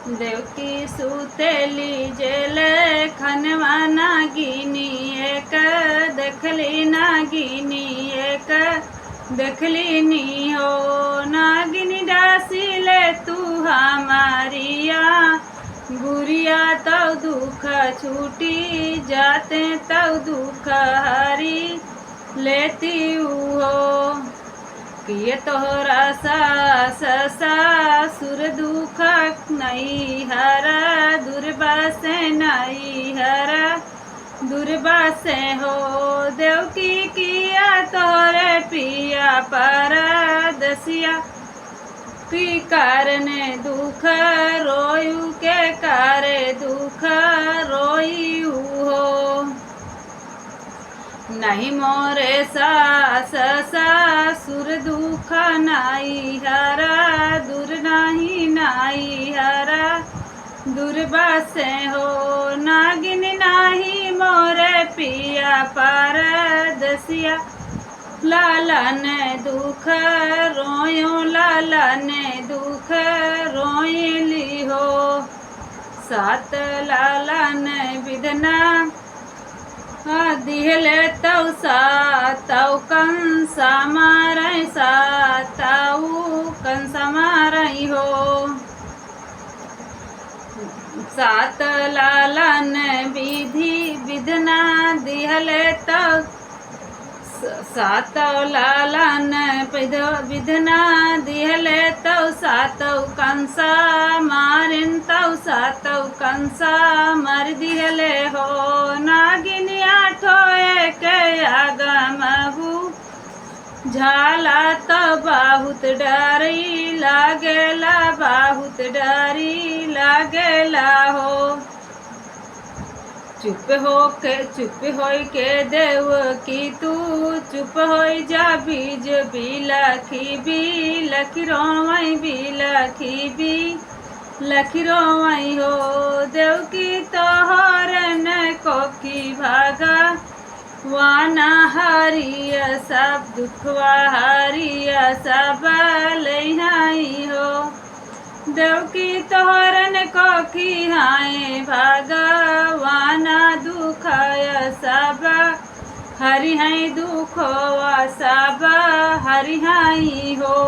देवकी सुतेली जेले खनवा नागिनी एक देखली नागिनी एक देखली नी हो। नागिनी डासिले तू हमारिया गुरिया तव दुख छूटी जाते तव दुख हरी लेती हो। किए तोहरा सास सासुर दुख नहीं हरा दुर्बा से नहीं हरा दुर्बा से हो। देवकी किया तोरे पिया परदसिया की कारण दुख रोयू के कारे दुख रोयू हो। नहीं मोरे सास सासुर दुख नाई हरा दूर नहीं नाई हरा दुर्बा से हो। नागिन नाही मोरे पिया परदसिया लाला ने दुख रोयो लाला ने दुख रोयली हो। सात लाला ने विधना दिहले तव सातव कंसा मारई सातव कंसा मारई हो। सात लाला ने विधि विधना दिहले तव सातव लाला ने विधना दिहले तव सातव कंसा मारिन तव सातव कंसा मर दिहले हो। नागिन आठो एक आगमबू झाला तो बहुत डरी लागेला बहुत डरी लागेला हो। चुप होई के देव की तू चुप होई जा बीज बिलखी रोवई बिलखी रोवई हो। देव की तोहरन कोखी भागा वाना हरिया सब दुखवा हरिया सब लई हो। देवकी तोहरन कोखी हाय भगवाना दुखाय सब हरि हैं दुखवा सब हरि हैं हो।